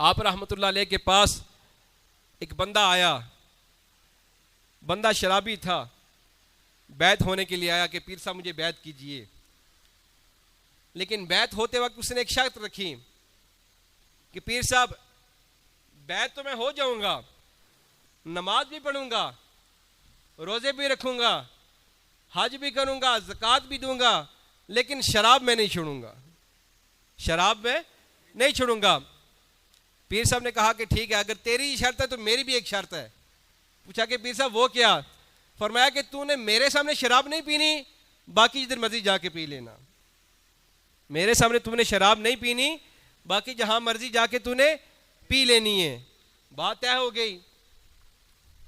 आप रहमतुल्लाह अलैह के पास एक बंदा आया। बंदा शराबी था, बैत होने के लिए आया कि पीर साहब मुझे बैत कीजिए। लेकिन बैत होते वक्त उसने एक शर्त रखी कि पीर साहब बैत तो मैं हो जाऊंगा, नमाज भी पढ़ूंगा, रोजे भी रखूंगा, हज भी करूंगा, ज़कात भी दूंगा, लेकिन शराब में नहीं छोड़ूंगा, शराब में नहीं छोड़ूंगा। पीर साहब ने कहा कि ठीक है, अगर तेरी शर्त है तो मेरी भी एक शर्त है। पूछा कि पीर साहब वो क्या? फरमाया कि तूने मेरे सामने शराब नहीं पीनी, बाकी जिधर मर्जी जाके पी लेना। मेरे सामने तूने शराब नहीं पीनी, बाकी जहां मर्जी जाके तूने पी लेनी है। बात तय हो गई।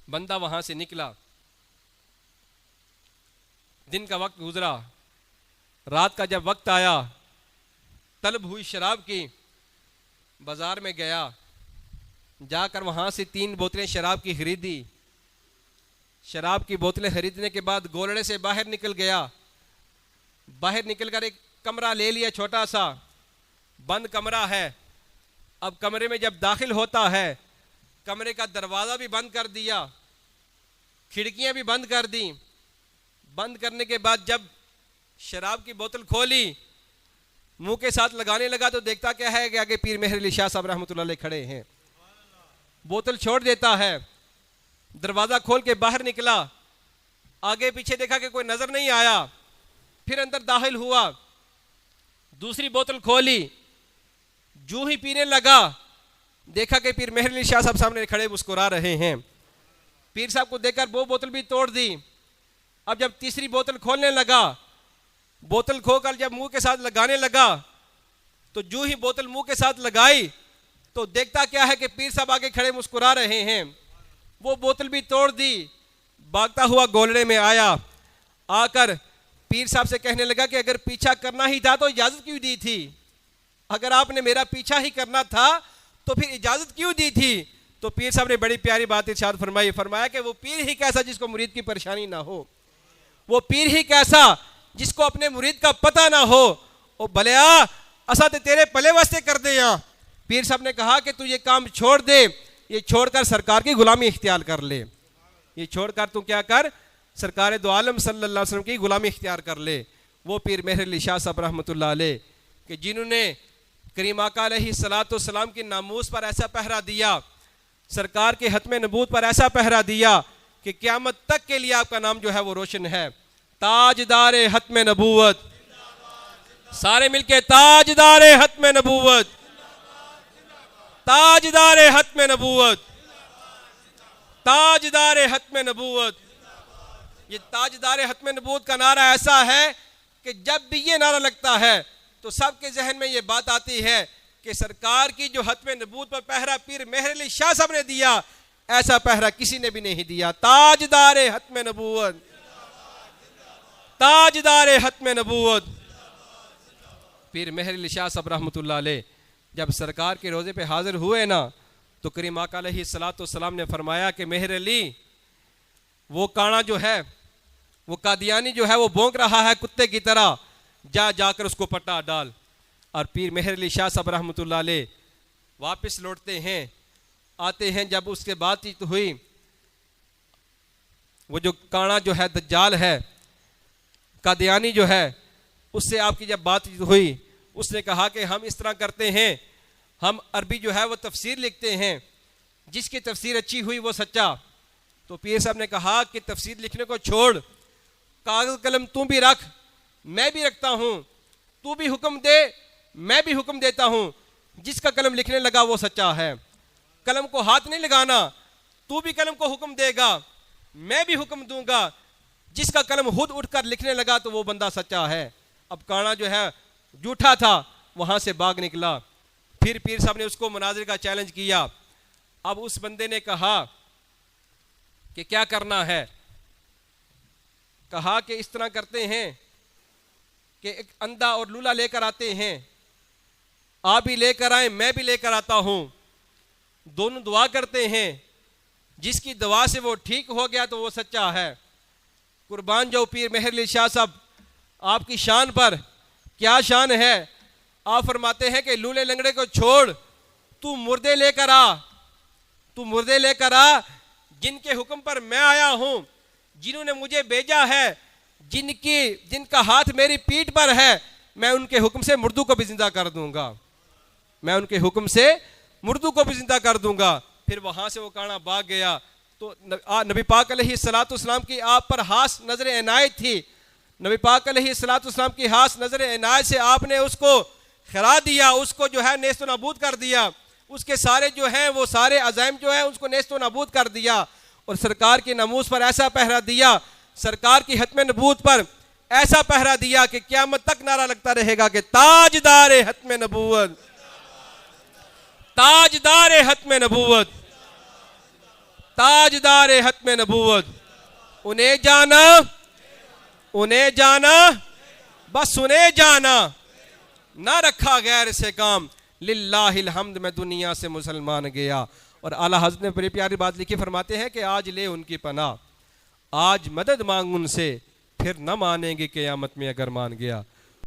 बंदा वहां से निकला, दिन का वक्त गुजरा, रात का जब वक्त आया, तलब हुई शराब की, बाजार में गया, जाकर वहां से 3 बोतलें शराब की खरीदी। शराब की बोतलें खरीदने के बाद गोलड़े से बाहर निकल गया। बाहर निकलकर एक कमरा ले लिया, छोटा सा बंद कमरा है। अब कमरे में जब दाखिल होता है, कमरे का दरवाजा भी बंद कर दिया, खिड़कियां भी बंद कर दी। बंद करने के बाद जब शराब की बोतल खोली, मुंह के साथ लगाने लगा तो देखता क्या है कि आगे पीर मेहर अली शाह साहब रहमतुल्लाह अलैह खड़े हैं। बोतल छोड़ देता है, दरवाजा खोल के बाहर निकला, आगे पीछे देखा कि कोई नजर नहीं आया, फिर अंदर दाखिल हुआ, दूसरी बोतल खोली, जूं ही पीने लगा, देखा कि पीर मेहर अली शाह साहब सामने खड़े मुस्कुरा रहे हैं। पीर साहब को देखकर वो बोतल भी तोड़ दी। अब जब तीसरी बोतल खोलने लगा, बोतल खोकर जब मुंह के साथ लगाने लगा, तो जूं ही बोतल मुंह के साथ लगाई तो देखता क्या है कि पीर साहब आगे खड़े मुस्कुरा रहे हैं। वो बोतल भी तोड़ दी, भागता हुआ गोलड़े में आया, आकर पीर साहब से कहने लगा कि अगर पीछा करना ही था तो इजाजत क्यों दी थी? अगर आपने मेरा पीछा ही करना था तो फिर इजाजत क्यों दी थी? तो पीर साहब ने बड़ी प्यारी बात इरशाद फरमाई। फरमाया कि वो पीर ही कैसा जिसको मुरीद की परेशानी ना हो, वो पीर ही कैसा जिसको अपने मुरीद का पता ना हो। ओ भलिया असा ते तेरे भले वास्ते कर दे। पीर साहब ने कहा कि तू ये काम छोड़ दे, ये छोड़कर सरकार की गुलामी इख्तियार कर ले। ये छोड़कर तू क्या कर, सरकार दो आलम सल्लल्लाहु अलैहि वसल्लम की गुलामी इख्तियार कर ले। वो पीर मेहर अली शाह साहब रहमतुल्लाह अलैह कि जिन्होंने करीम आका अलैहिस्सलातु वस्सलाम की नामूस पर ऐसा पहरा दिया, सरकार के हत्मे नबूत पर ऐसा पहरा दिया कि क़यामत तक के लिए आपका नाम जो है वो रोशन है। ताजदारे हत्मे नबूवत, सारे मिलके ताजदारे हत्मे नबूवत, ताजदारे हत्मे नबूवत, ताजदारे हत्मे नबूवत। ये ताजदारे हत्मे नबूवत का नारा ऐसा है कि जब भी ये नारा लगता है तो सबके जहन में ये बात आती है कि सरकार की जो हत्मे नबूवत पर पहरा पीर मेहर अली शाह साहब ने दिया, ऐसा पहरा किसी ने भी नहीं दिया। ताजदारे हत्मे नबूवत, ताजदारे हत्मे नबूवत। पीर मेहर अली शाह साहब रहमतुल्लाह अलैह जब सरकार के रोज़े पे हाजिर हुए ना, तो करीम आका अलैहिस्सलातु वस्सलाम ने फरमाया कि मेहर अली, वो काना जो है, वो कादियानी जो है वो भौंक रहा है कुत्ते की तरह, जाकर उसको पट्टा डाल। और पीर मेहर अली शाह साहब रहमतुल्लाह अलैह वापस लौटते हैं, आते हैं, जब उसके बातचीत हुई, वो जो काना जो है दज्जाल है, कादियानी जो है, उससे आपकी जब बातचीत हुई, उसने कहा कि हम इस तरह करते हैं, हम अरबी जो है वो तफसीर लिखते हैं, जिसकी तफसीर अच्छी हुई वो सच्चा। तो पीर साहब ने कहा कि तफसीर लिखने को छोड़, कागज कलम तू भी रख, मैं भी रखता हूं, तू भी हुक्म दे, मैं भी हुक्म देता हूं, जिसका कलम लिखने लगा वो सच्चा है। कलम को हाथ नहीं लगाना, तू भी कलम को हुक्म देगा, मैं भी हुक्म दूंगा, जिसका कलम खुद उठकर लिखने लगा तो वो बंदा सच्चा है। अब काना जो है झूठा था, वहां से भाग निकला। फिर पीर साहब ने उसको मुनाज़िर का चैलेंज किया। अब उस बंदे ने कहा कि क्या करना है? कहा कि इस तरह करते हैं कि एक अंधा और लूला लेकर आते हैं, आप भी लेकर आए, मैं भी लेकर आता हूं, दोनों दुआ करते हैं, जिसकी दुआ से वो ठीक हो गया तो वो सच्चा है। कुर्बान जाओ पीर मेहर अली शाह साहब, आपकी शान पर क्या शान है। आप फरमाते हैं कि लूले लंगड़े को छोड़, तू मुर्दे लेकर आ, तू मुर्दे लेकर आ, जिनके हुक्म पर मैं आया हूं, जिन्होंने मुझे भेजा है, जिनका हाथ मेरी पीठ पर है, मैं उनके हुक्म से मुर्दों को भी जिंदा कर दूंगा, मैं उनके हुक्म से मुर्दों को भी जिंदा कर दूंगा। फिर वहां से वो काना भाग गया। तो नबी पाक अलैहिस्सलाम की आप पर हास नजर इनायत थी। नबी पाक अलैहिस्सलाम की हास नजर इनायत से आपने उसको खिला दिया, उसको जो है नेस्तो नाबूद कर दिया, उसके सारे जो हैं वो सारे अज़ाइम जो है उसको नेस्तो नाबूद कर दिया। और सरकार की नमूस पर ऐसा पहरा दिया, सरकार की हत्म नबूत पर ऐसा पहरा दिया कि क़यामत तक नारा लगता रहेगा कि ताजदार हत्म नबूवत, ताजदार हत्म नबूवत, ताजदार हत्म नबूवत। उन्हें जाना, उन्हें जाना, बस उन्हें जाना, ना रखा गैर से काम, लिल्लाहिल हम्द, मैं दुनिया से मुसलमान गया। और आला हज़रत ने बड़ी प्यारी बात लिखी, फरमाते हैं कि आज ले उनकी पनाह, आज मदद मांग उनसे, फिर न मानेंगे क़यामत में अगर मान गया।